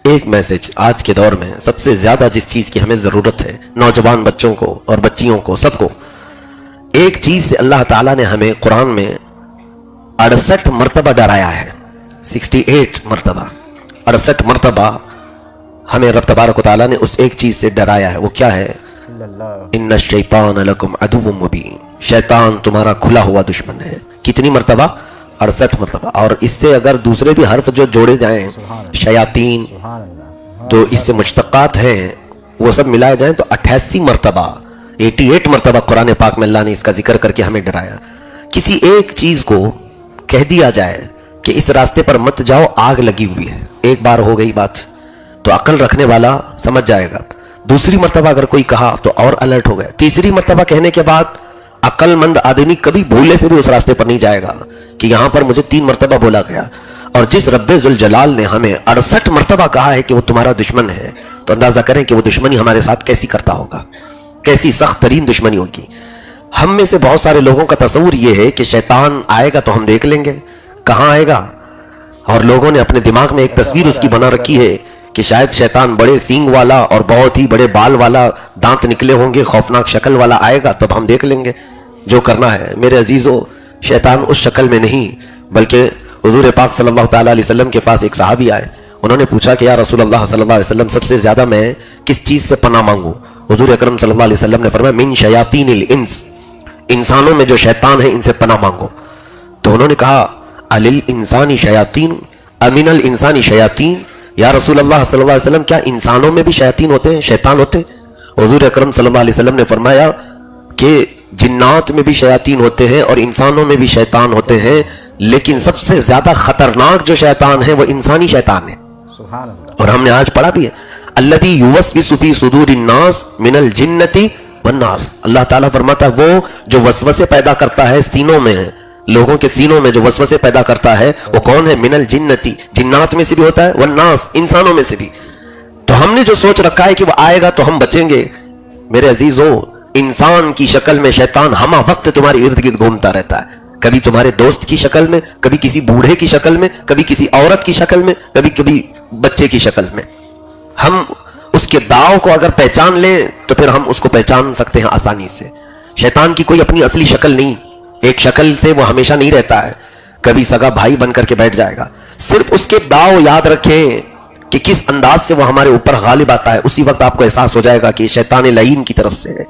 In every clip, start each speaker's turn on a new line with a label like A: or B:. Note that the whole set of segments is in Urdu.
A: ایک میسج آج کے دور میں سب سے زیادہ جس چیز کی ہمیں ضرورت ہے، نوجوان بچوں کو اور بچیوں کو، سب کو، ایک چیز سے اللہ تعالیٰ نے ہمیں قرآن میں 68 مرتبہ ڈرایا ہے، 68 مرتبہ، 68 مرتبہ ہمیں رب تبارک و تعالیٰ نے اس ایک چیز سے ڈرایا ہے۔ وہ کیا ہے؟ ان الشیطان لکم عدو مبین، شیطان تمہارا کھلا ہوا دشمن ہے۔ کتنی مرتبہ؟ 68 مرتبہ۔ اور اس سے اگر دوسرے بھی حرف جو جوڑے جائیں، شیاطین، تو اس سے مشتقات ہیں، وہ سب ملائے جائیں تو 88 مرتبہ، 88 مرتبہ قرآن پاک میں اللہ نے اس کا ذکر کر کے ہمیں ڈرایا۔ کسی ایک چیز کو کہہ دیا جائے کہ اس راستے پر مت جاؤ، آگ لگی ہوئی ہے، ایک بار ہو گئی بات تو عقل رکھنے والا سمجھ جائے گا۔ دوسری مرتبہ اگر کوئی کہا تو اور الرٹ ہو گیا۔ تیسری مرتبہ کہنے کے بعد عقل مند آدمی کبھی بھولے سے بھی اس راستے پر نہیں جائے گا کہ یہاں پر مجھے 3 مرتبہ بولا گیا۔ اور جس رب ذوالجلال نے ہمیں 68 مرتبہ کہا ہے کہ وہ تمہارا دشمن ہے، تو اندازہ کریں کہ وہ دشمنی ہمارے ساتھ کیسی کرتا ہوگا، کیسی سخت ترین دشمنی ہوگی۔ ہم میں سے بہت سارے لوگوں کا تصور یہ ہے کہ شیطان آئے گا تو ہم دیکھ لیں گے، کہاں آئے گا، اور لوگوں نے اپنے دماغ میں ایک تصویر اس کی بنا رکھی ہے کہ شاید شیطان بڑے سینگ والا اور بہت ہی بڑے بال والا، دانت نکلے ہوں گے، خوفناک شکل والا آئے گا، تب ہم دیکھ لیں گے جو کرنا ہے۔ میرے عزیزو، شیطان اس شکل میں نہیں، بلکہ حضور پاک صلی اللہ تعالیٰ علیہ وسلم کے پاس ایک صحابی آئے، انہوں نے پوچھا کہ یا رسول اللہ صلی اللہ علیہ وسلم، سب سے زیادہ میں کس چیز سے پناہ مانگوں؟ حضور اکرم صلی اللہ علیہ وسلم نے فرمایا من شیاطین الانس، انسانوں میں جو شیطان ہیں ان سے پناہ مانگو۔ تو انہوں نے کہا الل انسانی شیاطین امین الانسانی شیاطین، یا رسول اللہ صلی اللہ علیہ وسلم کیا انسانوں میں بھی شیاطین ہوتے ہیں، شیطان ہوتے ہیں؟ حضور اکرم صلی اللہ علیہ وسلم نے فرمایا کہ جنات میں بھی شیاطین ہوتے ہیں اور انسانوں میں بھی شیطان ہوتے ہیں، لیکن سب سے زیادہ خطرناک جو شیطان ہے وہ انسانی شیطان ہے۔
B: سبحان اللہ۔
A: اور ہم نے آج پڑھا بھی ہے الذی یوسوس فی صدور الناس من الجنۃ والناس، اللہ تعالیٰ فرماتا ہے وہ جو وسوسے پیدا کرتا ہے سینوں میں، لوگوں کے سینوں میں جو وسوسے پیدا کرتا ہے وہ کون ہے؟ من الجنۃ، جنات میں سے بھی ہوتا ہے، والناس، انسانوں میں سے بھی۔ تو ہم نے جو سوچ رکھا ہے کہ وہ آئے گا تو ہم بچیں گے، میرے عزیزو، انسان کی شکل میں شیطان ہمہ وقت تمہارے ارد گرد گھومتا رہتا ہے، کبھی تمہارے دوست کی شکل میں، کبھی کسی بوڑھے کی شکل میں، کبھی کسی عورت کی شکل میں، کبھی بچے کی شکل میں۔ ہم اس کے داؤ کو اگر پہچان لیں تو پھر ہم اس کو پہچان سکتے ہیں آسانی سے۔ شیطان کی کوئی اپنی اصلی شکل نہیں، ایک شکل سے وہ ہمیشہ نہیں رہتا ہے، کبھی سگا بھائی بن کر کے بیٹھ جائے گا۔ صرف اس کے داؤ یاد رکھیں کہ کس انداز سے وہ ہمارے اوپر غالب آتا ہے، اسی وقت آپ کو احساس ہو جائے گا کہ شیطان لعین کی طرف سے ہے۔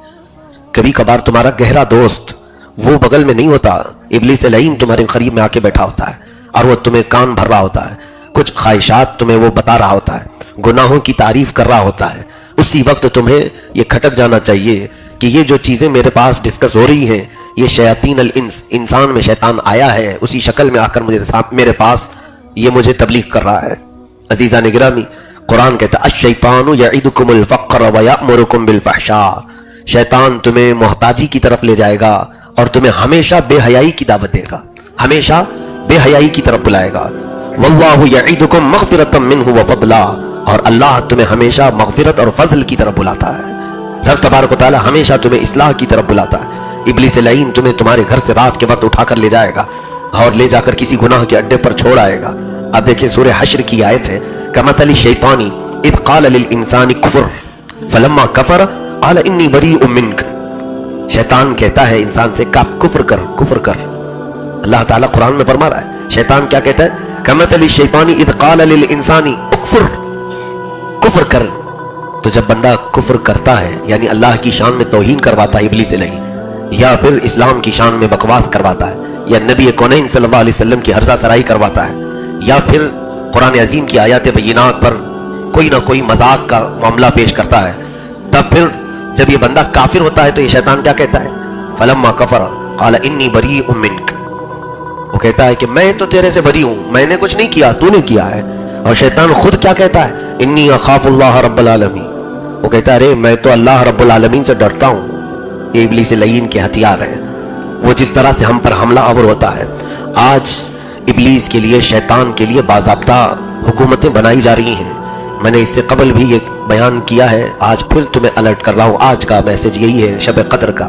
A: کبھی کبھار تمہارا گہرا دوست وہ بغل میں نہیں ہوتا، ابلیس لعین تمہارے قریب میں آ کے بیٹھا ہوتا ہے اور وہ تمہیں کان بھر رہا ہوتا ہے، کچھ خواہشات تمہیں وہ بتا رہا ہوتا ہے، گناہوں کی تعریف کر رہا ہوتا ہے۔ اسی وقت تمہیں یہ کھٹک جانا چاہیے کہ یہ جو چیزیں میرے پاس ڈسکس ہو رہی ہیں، یہ شیاطین الانس، انسان میں شیطان آیا ہے، اسی شکل میں آ کر میرے پاس یہ مجھے تبلیغ کر رہا ہے۔ عزیزان گرامی، قرآن کہتا ہے الشیطان یعدکم الفقر ویأمرکم بالفحشاء، شیطان تمہیں محتاجی کی طرف لے جائے گا اور تمہیں ہمیشہ بے حیائی کی دعوت دے گا، ہمیشہ بے حیائی کی طرف بلائے گا۔ واللہ یعدکم مغفرۃ منہ وفضلا، اور اللہ تمہیں ہمیشہ مغفرت اور فضل کی طرف بلاتا ہے۔ رب تبارک و تعالی ہمیشہ تمہیں اصلاح کی طرف بلاتا ہے۔ ابلیس لعین تمہیں تمہارے گھر سے رات کے وقت اٹھا کر لے جائے گا اور لے جا کر کسی گناہ کے اڈے پر چھوڑ آئے گا۔ اب دیکھیں سورہ حشر کی آیت ہے کمثل الشیطان اذ قال للانسان کفر فلما کفر قال انی بریء منک، شیطان کہتا ہے انسان سے کفر کر، کفر کر۔ اللہ تعالیٰ قرآن میں فرما رہا ہے شیطان کیا کہتا ہے کمثل الشیطان اذ قال للانسان اکفر، کفر کر۔ تو جب بندہ کفر کرتا ہے یعنی اللہ کی شان میں توہین کرواتا ہے ابلیس لعین، یا پھر اسلام کی شان میں بکواس کرواتا ہے، یا نبی کونین صلی اللہ علیہ وسلم کی ہرزہ سرائی کرواتا ہے، یا پھر قرآن عظیم کی آیات بینات پر کوئی نہ کوئی مذاق کا معاملہ پیش کرتا ہے، تب پھر جب یہ بندہ کافر ہوتا ہے تو یہ شیطان کیا کہتا ہے فلما کفر قال انی بریء منک، وہ کہتا ہے کہ میں تو تیرے سے بری ہوں، میں نے کچھ نہیں کیا، تو نے کیا ہے۔ اور شیطان خود کیا کہتا ہے انی اخاف اللہ رب العالمین، وہ کہتا ہے ارے میں تو اللہ رب العالمین سے ڈرتا ہوں۔ یہ ابلیس لعین کے ہتھیار ہیں، وہ جس طرح سے ہم پر حملہ آور ہوتا ہے۔ آج ابلیس کے لیے، شیطان کے لیے باضابطہ حکومتیں بنائی جا رہی ہیں۔ میں نے اس سے قبل بھی یہ بیان کیا ہے، آج پھر تمہیں الرٹ کر رہا ہوں۔ آج کا میسج یہی ہے شب قدر کا۔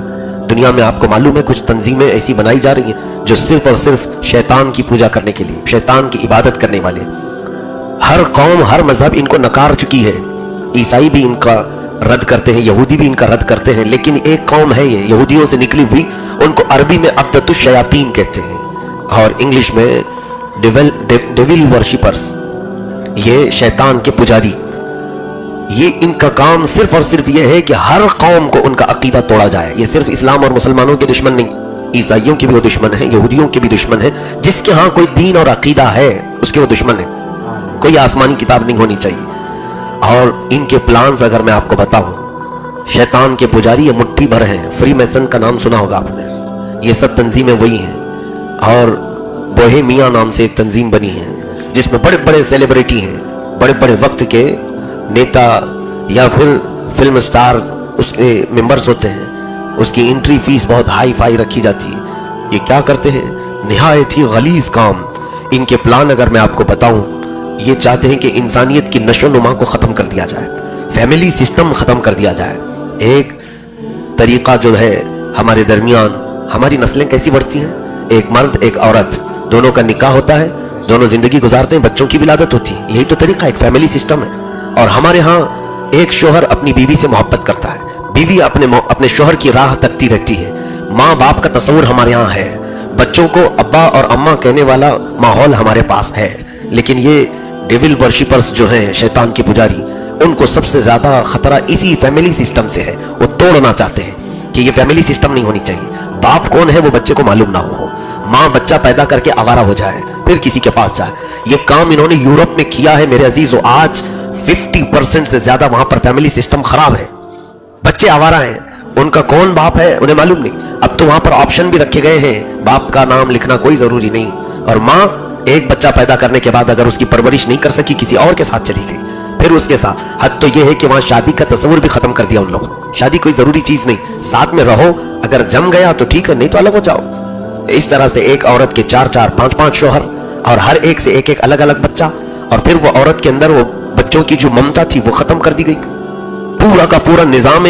A: دنیا میں آپ کو معلوم ہے کچھ تنظیمیں ایسی بنائی جا رہی ہیں جو صرف اور صرف شیطان کی پوجا کرنے کے لیے، شیطان کی عبادت کرنے والے۔ ہر قوم ہر مذہب ان کو نکار چکی ہے. عیسائی بھی ان کا رد کرتے ہیں, یہودی بھی ان کا رد کرتے ہیں, لیکن ایک قوم ہے یہ یہودیوں سے نکلی ہوئی, ان کو عربی میں عبدۃ الشیاطین کہتے ہیں اور انگلش میں ڈیول ورشپرز, یہ شیطان کے پجاری. یہ ان کا کام صرف اور صرف یہ ہے کہ ہر قوم کو ان کا عقیدہ توڑا جائے. یہ صرف اسلام اور مسلمانوں کے دشمن نہیں, عیسائیوں کے بھی وہ دشمن ہیں, یہودیوں کے بھی دشمن ہیں. جس کے ہاں کوئی دین اور عقیدہ ہے اس کے وہ دشمن ہیں. کوئی آسمانی کتاب نہیں ہونی چاہیے. اور ان کے پلانز اگر میں آپ کو بتاؤں, شیطان کے پجاری یہ مٹھی بھر ہیں. فری میسن کا نام سنا ہوگا آپ نے, یہ سب تنظیمیں وہی ہیں. اور بوہیمیا نام سے ایک تنظیم بنی ہے جس میں بڑے بڑے سیلیبریٹی ہیں, بڑے بڑے وقت کے نیتا یا پھر فلم سٹار اس کے ممبرز ہوتے ہیں. اس کی انٹری فیس بہت ہائی فائی رکھی جاتی ہے. یہ کیا کرتے ہیں, نہایت ہی غلیظ کام. ان کے پلان اگر میں آپ کو بتاؤں, یہ چاہتے ہیں کہ انسانیت کی نشو و نما کو ختم کر دیا جائے, فیملی سسٹم ختم کر دیا جائے. ایک طریقہ جو ہے ہمارے درمیان, ہماری نسلیں کیسی بڑھتی ہیں, ایک مرد ایک عورت دونوں کا نکاح ہوتا ہے, دونوں زندگی گزارتے ہیں, بچوں کی ولادت ہوتی ہے. یہی تو طریقہ, ایک فیملی سسٹم ہے. اور ہمارے ہاں ایک شوہر اپنی بیوی سے محبت کرتا ہے, بیوی اپنے شوہر کی راہ تکتی رہتی ہے. ماں باپ کا تصور ہمارے ہاں ہے, بچوں کو ابا اور اماں کہنے والا ماحول ہمارے پاس ہے. لیکن یہ ڈیول ورشپرز جو ہیں, شیطان کے پجاری, ان کو سب سے زیادہ خطرہ اسی فیملی سسٹم سے ہے. وہ توڑنا چاہتے ہیں کہ یہ فیملی سسٹم نہیں ہونی چاہیے. باپ کون ہے وہ بچے کو معلوم نہ ہو, ماں بچہ پیدا کر کے آوارہ ہو جائے, پھر کسی کے پاس جائے. یہ کام انہوں نے یورپ میں کیا ہے میرے عزیزو. آج 50% سے زیادہ وہاں پر فیملی سسٹم خراب ہے. بچے آوارہ ہیں, ان کا کون باپ ہے انہیں معلوم نہیں. اب تو وہاں پر آپشن بھی رکھے گئے ہیں, باپ کا نام لکھنا کوئی ضروری نہیں. اور ماں ایک بچہ پیدا کرنے کے بعد اگر اس کی پرورش نہیں کر سکی, کسی اور کے ساتھ چلی گئی, پھر اس کے ساتھ. حد تو یہ ہے کہ وہاں شادی کا تصور بھی ختم کر دیا ان لوگوں نے. شادی کوئی ضروری چیز نہیں, ساتھ میں رہو, اگر جم گیا تو ٹھیک ہے, نہیں تو الگ ہو جاؤ. اس طرح سے ایک عورت کے 4 5 شوہر, اور ہر ایک سے ایک الگ الگ بچہ. اور پھر وہ عورت کے اندر وہ بچوں کی جو ممتا تھی وہ ختم کر دی گئی. پورا کا پورا نظام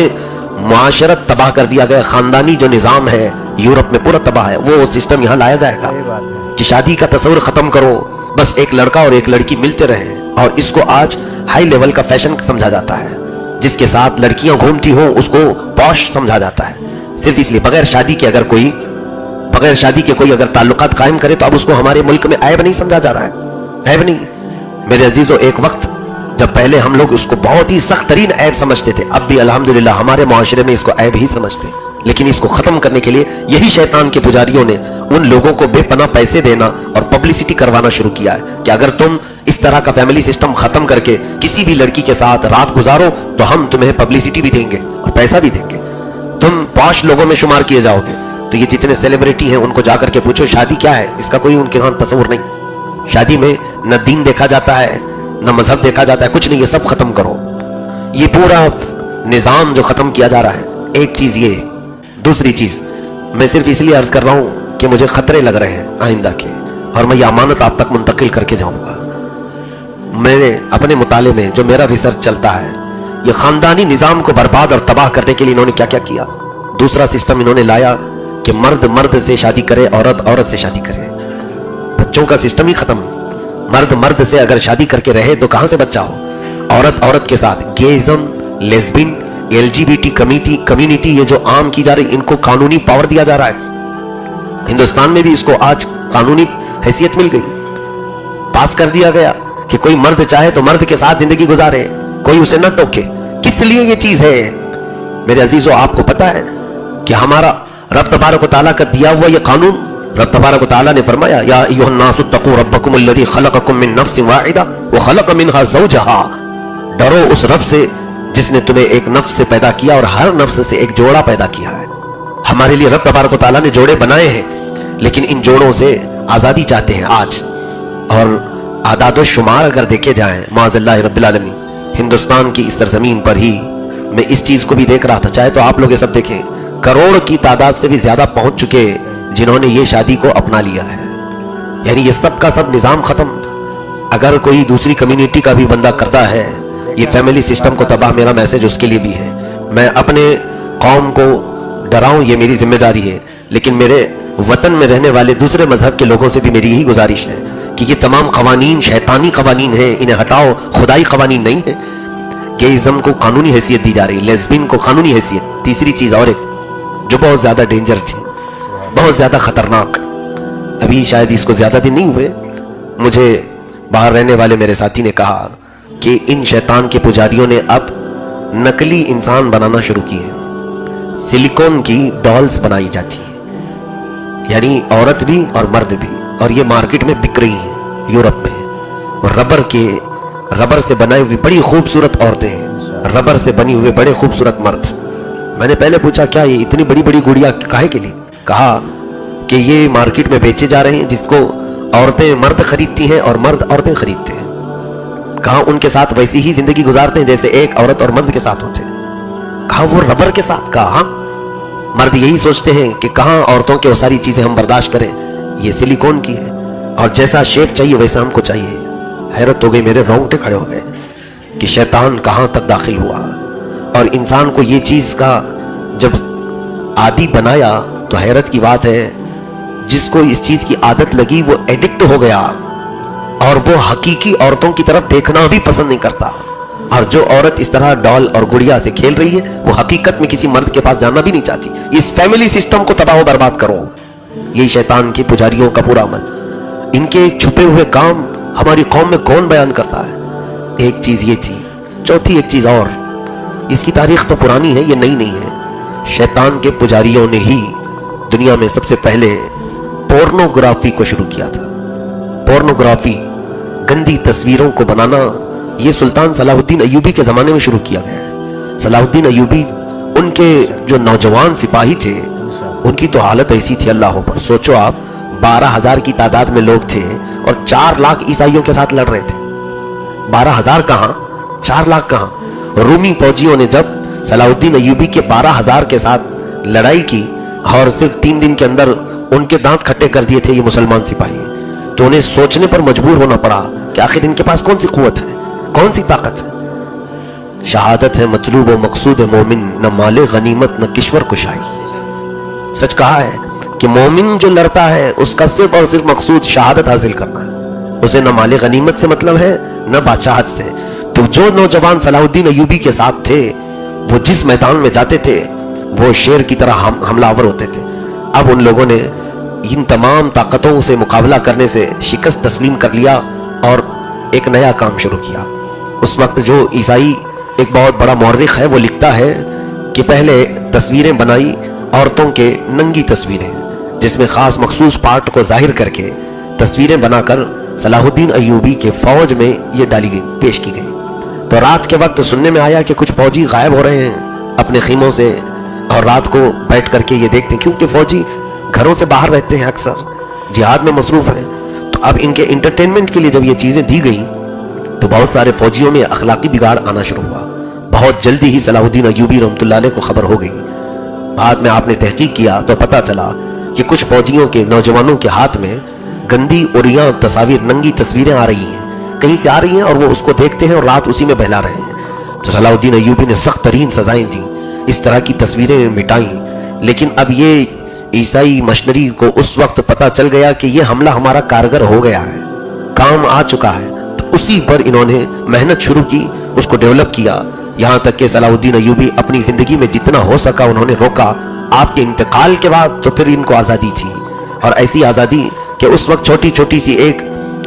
A: معاشرت تباہ کر دیا گیا. خاندانی جو نظام ہے یورپ میں پورا تباہ ہے. وہ سسٹم یہاں لایا جائے گا کہ شادی کا تصور ختم کرو, بس ایک لڑکا اور ایک لڑکی ملتے رہیں. اور اس کو آج ہائی لیول کا فیشن سمجھا جاتا ہے. جس کے ساتھ لڑکیاں گھومتی ہوں اس کو پوش سمجھا جاتا ہے, صرف اس لیے. بغیر شادی کے کوئی اگر تعلقات قائم کرے تو اب اس کو ہمارے ملک میں عیب نہیں سمجھا جا رہا ہے. عیب نہیں میرے عزیزو. ایک وقت جب پہلے ہم لوگ اس کو بہت ہی سخت ترین عیب سمجھتے تھے, اب بھی الحمدللہ ہمارے معاشرے میں اس کو عیب ہی سمجھتے. لیکن اس کو ختم کرنے کے لیے یہی شیطان کے پجاریوں نے ان لوگوں کو بے پناہ پیسے دینا اور پبلسٹی کروانا شروع کیا ہے کہ اگر تم اس طرح کا فیملی سسٹم ختم کر کے کسی بھی لڑکی کے ساتھ رات گزارو تو ہم تمہیں پبلسٹی بھی دیں گے اور پیسہ بھی دیں گے, تم پوش لوگوں میں شمار کیے جاؤ گے. تو یہ جتنے سیلیبریٹی ہیں ان کو جا کر کے پوچھو شادی کیا ہے, اس کا کوئی ان کے ہاں تصور نہیں. شادی میں نہ دین دیکھا جاتا ہے نہ مذہب دیکھا جاتا ہے, کچھ نہیں. یہ سب ختم کرو. یہ پورا نظام جو ختم کیا جا رہا ہے, ایک چیز یہ. دوسری چیز میں صرف اس لیے عرض کر رہا ہوں کہ مجھے خطرے لگ رہے ہیں آئندہ کے, اور میں یہ امانت آپ تک منتقل کر کے جاؤں گا. میں نے اپنے مطالعے میں جو میرا ریسرچ چلتا ہے, یہ خاندانی نظام کو برباد اور تباہ کرنے کے لیے انہوں نے کیا کیا کیا. دوسرا سسٹم انہوں نے لایا کہ مرد مرد سے شادی کرے, عورت عورت سے شادی کرے. بچوں کا سسٹم ہی ختم. مرد مرد سے اگر شادی کر کے رہے تو کہاں سے بچہ ہو. عورت عورت کے ساتھ, گیزم, لیسبین, LGBT کمیونٹی یہ جو عام کی جا رہی, ان کو قانونی پاور دیا جا رہا ہے. ہندوستان میں بھی اس کو آج قانونی حیثیت مل گئی, پاس کر دیا گیا کہ کوئی مرد چاہے تو مرد کے ساتھ زندگی گزارے, کوئی اسے نہ ٹوکے. کس لیے یہ چیز ہے میرے عزیزو؟ آپ کو پتا ہے کہ ہمارا رب تبارک و تعالیٰ کا دیا ہوا یہ قانون, رب تبارک و تعالیٰ نے فرمایا یا ایھا الناس اتقوا ربکم الذی خلقکم من نفس واحدہ وخلق منها زوجہا. ڈرو اس رب سے جس نے تمہیں ایک نفس سے پیدا کیا اور ہر نفس سے ایک جوڑا پیدا کیا ہے. ہمارے لیے رب تبارک و تعالیٰ نے جوڑے بنائے ہیں, لیکن ان جوڑوں سے آزادی چاہتے ہیں آج. اور اعداد و شمار اگر دیکھے جائیں معاذ اللہ رب العالمین, ہندوستان کی اس سرزمین پر ہی میں اس چیز کو بھی دیکھ رہا تھا, چاہے تو آپ لوگ یہ سب دیکھیں, کروڑ کی تعداد سے بھی زیادہ پہنچ چکے جنہوں نے یہ شادی کو اپنا لیا ہے. یعنی یہ سب کا سب نظام ختم. اگر کوئی دوسری کمیونٹی کا بھی بندہ کرتا ہے یہ فیملی سسٹم کو تباہ, میرا میسج اس کے لیے بھی ہے. میں اپنے قوم کو ڈراؤں یہ میری ذمہ داری ہے, لیکن میرے وطن میں رہنے والے دوسرے مذہب کے لوگوں سے بھی میری یہی گزارش ہے کہ یہ تمام قوانین شیطانی قوانین ہیں, انہیں ہٹاؤ, خدائی قوانین نہیں ہیں. گیزم کو قانونی حیثیت دی جا رہی, لیسبین کو قانونی حیثیت. تیسری چیز اور ایک جو بہت زیادہ ڈینجر تھی, بہت زیادہ خطرناک, ابھی شاید اس کو زیادہ دن نہیں ہوئے, مجھے باہر رہنے والے میرے ساتھی نے کہا کہ ان شیطان کے پجاریوں نے اب نقلی انسان بنانا شروع کیے. سلیکون کی ڈالز بنائی جاتی ہیں, یعنی عورت بھی اور مرد بھی, اور یہ مارکیٹ میں بک رہی ہیں یورپ میں. اور ربر سے بنائی ہوئی بڑی خوبصورت عورتیں ہیں, ربر سے بنی ہوئے بڑے خوبصورت مرد. میں نے پہلے پوچھا کیا یہ اتنی بڑی بڑی گڑیا کاہے کے لیے؟ کہا کہ یہ مارکیٹ میں بیچے جا رہے ہیں, جس کو عورتیں مرد خریدتی ہیں اور مرد عورتیں خریدتے ہیں. کہا ان کے ساتھ ویسی ہی زندگی گزارتے ہیں جیسے ایک عورت اور مرد کے ساتھ ہوتے ہیں. کہا وہ ربر کے ساتھ؟ کہا ہاں, مرد یہی سوچتے ہیں کہ کہاں عورتوں کے وہ ساری چیزیں ہم برداشت کریں, یہ سلیکون کی ہے اور جیسا شیپ چاہیے ویسا ہم کو چاہیے. حیرت ہو گئی, میرے رونگٹے کھڑے ہو گئے کہ شیطان کہاں تک داخل ہوا. اور انسان کو یہ چیز کا جب عادی بنایا تو حیرت کی بات ہے, جس کو اس چیز کی عادت لگی وہ ایڈکٹ ہو گیا اور وہ حقیقی عورتوں کی طرف دیکھنا بھی پسند نہیں کرتا. اور جو عورت اس طرح ڈال اور گڑیا سے کھیل رہی ہے وہ حقیقت میں کسی مرد کے پاس جانا بھی نہیں چاہتی. اس فیملی سسٹم کو تباہ و برباد کرو. یہی شیطان کے پجاریوں کا پورا عمل. ان کے چھپے ہوئے کام ہماری قوم میں کون بیان کرتا ہے؟ ایک چیز یہ تھی. چوتھی ایک چیز اور, اس کی تاریخ تو پرانی ہے, یہ نئی نہیں ہے. شیطان کے پجاریوں نے ہی دنیا میں سب سے پہلے پورنوگرافی کو شروع کیا تھا. پورنوگرافی, گندی تصویروں کو بنانا, یہ سلطان صلاح الدین ایوبی کے زمانے میں شروع کیا گیا ہے. صلاح الدین ایوبی, ان کے جو نوجوان سپاہی تھے ان کی تو حالت ایسی تھی اللہ پر. سوچو آپ, 12,000 کی تعداد میں لوگ تھے اور 4 لاکھ عیسائیوں کے ساتھ لڑ رہے تھے. 12,000 کہاں, 4 لاکھ کہاں. رومی فوجیوں نے جب صلاح الدین ایوبی کے 12,000 کے ساتھ لڑائی کی اور صرف 3 دن کے اندر ان کے دانت کھٹے کر دیے تھے یہ مسلمان سپاہی, تو انہیں سوچنے پر مجبور ہونا پڑا کہ آخر ان کے پاس کون سی قوت ہے, کون سی طاقت ہے. شہادت ہے مطلوب و مقصود مومن, نہ مال غنیمت نہ کشور کشائی. سچ کہا ہے کہ مومن جو لڑتا ہے اس کا صرف اور صرف مقصود شہادت حاصل کرنا ہے, اسے نہ مال غنیمت سے مطلب ہے نہ بادشاہت سے. تو جو نوجوان صلاح الدین ایوبی کے ساتھ تھے وہ جس میدان میں جاتے تھے وہ شیر کی طرح حملہ آور ہوتے تھے. اب ان لوگوں نے ان تمام طاقتوں سے مقابلہ کرنے سے شکست تسلیم کر لیا اور ایک نیا کام شروع کیا. اس وقت جو عیسائی ایک بہت بڑا مورخ ہے وہ لکھتا ہے کہ پہلے تصویریں بنائی عورتوں کے, ننگی تصویریں جس میں خاص مخصوص پارٹ کو ظاہر کر کے تصویریں بنا کر صلاح الدین ایوبی کے فوج میں یہ ڈالی گئی, پیش کی گئی. تو رات کے وقت سننے میں آیا کہ کچھ فوجی غائب ہو رہے ہیں اپنے خیموں سے اور رات کو بیٹھ کر کے یہ دیکھتے ہیں, کیونکہ فوجی گھروں سے باہر رہتے ہیں, اکثر جہاد میں مصروف ہیں. تو اب ان کے انٹرٹینمنٹ کے لیے جب یہ چیزیں دی گئیں تو بہت سارے فوجیوں میں اخلاقی بگاڑ آنا شروع ہوا. بہت جلدی ہی صلاح الدین ایوبی رحمۃ اللہ علیہ کو خبر ہو گئی. بعد میں آپ نے تحقیق کیا تو پتہ چلا کہ کچھ فوجیوں کے, نوجوانوں کے ہاتھ میں گندی اوریاں تصاویر, ننگی تصویریں آ رہی ہیں, کہیں سے آ رہی ہیں اور وہ اس کو دیکھتے ہیں اور رات اسی میں بہلا رہے ہیں. تو صلاح الدین ایوبی نے سخت ترین سزائیں دیں, اس طرح کی تصویریں مٹائیں. لیکن اب یہ عیسائی مشنری کو اس وقت پتہ چل گیا کہ یہ حملہ ہمارا کارگر ہو گیا ہے, کام آ چکا ہے. تو اسی پر انہوں نے محنت شروع کی, اس کو ڈیولپ کیا, یہاں تک کہ صلاح الدین ایوبی اپنی زندگی میں جتنا ہو سکا انہوں نے روکا. آپ کے انتقال کے بعد تو پھر ان کو آزادی تھی, اور ایسی آزادی کہ اس وقت چھوٹی چھوٹی سی ایک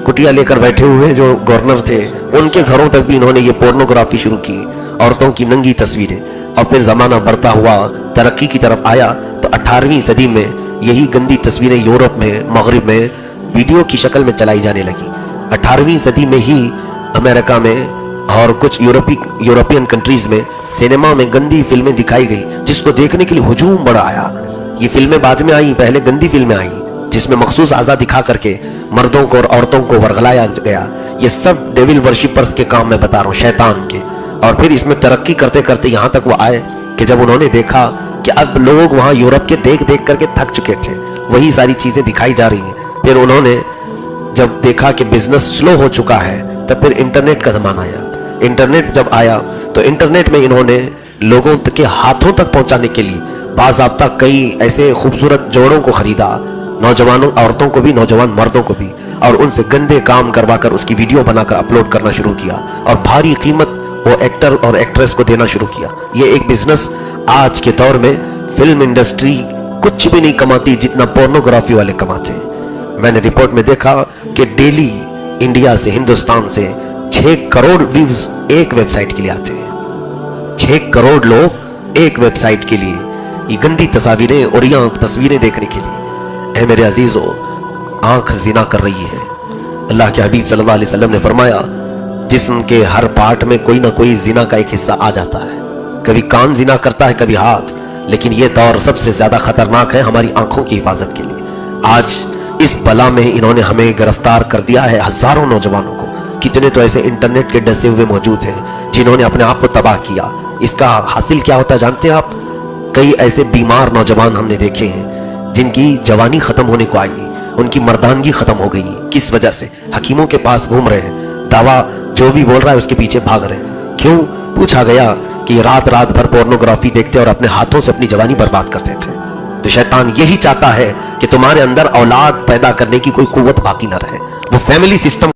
A: کٹیا لے کر بیٹھے ہوئے جو گورنر تھے ان کے گھروں تک بھی انہوں نے یہ پورنوگرافی شروع کی, عورتوں کی ننگی تصویریں. اور پھر زمانہ بڑھتا ہوا ترقی کی طرف آیا تو 18ویں صدی میں یہی گندی تصویریں یورپ میں, مغرب میں ویڈیو کی شکل میں چلائی جانے لگی. 18ویں صدی میں ہی امریکہ میں اور کچھ یورپین کنٹریز میں سینما میں گندی فلمیں دکھائی گئی جس کو دیکھنے کے لیے ہجوم بڑا آیا. یہ فلمیں بعد میں آئیں, پہلے گندی فلمیں آئیں جس میں مخصوص اعضاء دکھا کر کے مردوں کو اور عورتوں کو ورغلایا گیا. یہ سب ڈیول ورشپرز کے کام میں بتا رہا ہوں, شیطان کے. اور پھر اس میں ترقی کرتے کرتے یہاں تک وہ آئے کہ جب انہوں نے دیکھا کہ اب لوگ وہاں یورپ کے دیکھ دیکھ کر کے تھک چکے تھے, وہی ساری چیزیں دکھائی جا رہی ہیں. پھر انہوں نے جب دیکھا کہ بزنس سلو ہو چکا ہے تب پھر انٹرنیٹ کا زمانہ آیا. انٹرنیٹ جب آیا تو انٹرنیٹ میں انہوں نے لوگوں کے ہاتھوں تک پہنچانے کے لیے باضابطہ کئی ایسے خوبصورت جوڑوں کو خریدا, نوجوانوں عورتوں کو بھی, نوجوان مردوں کو بھی, اور ان سے گندے کام کروا کر اس کی ویڈیو بنا کر اپلوڈ کرنا شروع کیا اور بھاری قیمت وہ ایکٹر اور ایکٹریس کو دینا شروع کیا. یہ ایک بزنس آج کے دور میں فلم انڈسٹری کچھ بھی نہیں کماتی جتنا پورنوگرافی والے کماتے ہیں. میں نے رپورٹ میں دیکھا کہ ڈیلی انڈیا سے ہندوستان سے 6 کروڑ ویوز ایک ویب سائٹ کے لیے آتے ہیں. 6 کروڑ لوگ ایک ویب سائٹ کے لیے یہ گندی تصاویریں اور یہ تصویریں دیکھنے کے لیے. اے میرے عزیزو، آنکھ زنا کر رہی ہے. اللہ کے حبیب صلی اللہ علیہ وسلم نے فرمایا جسم کے ہر پارٹ میں کوئی نہ کوئی زنا کا ایک حصہ آ جاتا ہے. کبھی کان زنا کرتا ہے، کبھی ہاتھ. لیکن یہ دور سب سے زیادہ خطرناک ہے ہماری آنکھوں کی حفاظت کے لیے. آج اس بلا میں انہوں نے ہمیں گرفتار کر دیا ہے، ہزاروں نوجوانوں کو. کتنے تو ایسے انٹرنیٹ کے ڈسے ہوئے موجود ہیں جنہوں نے اپنے آپ کو تباہ کیا. اس کا حاصل کیا ہوتا ہے جانتے ہیں آپ؟ کئی ایسے بیمار نوجوان ہم نے دیکھے ہیں جن کی جوانی ختم ہونے کو آئی، ان کی مردانگی ختم ہو گئی. کس وجہ سے؟ حکیموں کے پاس گھوم رہے ہیں، دعویٰ جو بھی بول رہا ہے اس کے پیچھے بھاگ رہے ہیں. کیوں؟ پوچھا گیا کہ یہ رات رات بھر پورنوگرافی دیکھتے اور اپنے ہاتھوں سے اپنی جوانی برباد کرتے تھے. تو شیطان یہی چاہتا ہے کہ تمہارے اندر اولاد پیدا کرنے کی کوئی قوت باقی نہ رہے. وہ فیملی سسٹم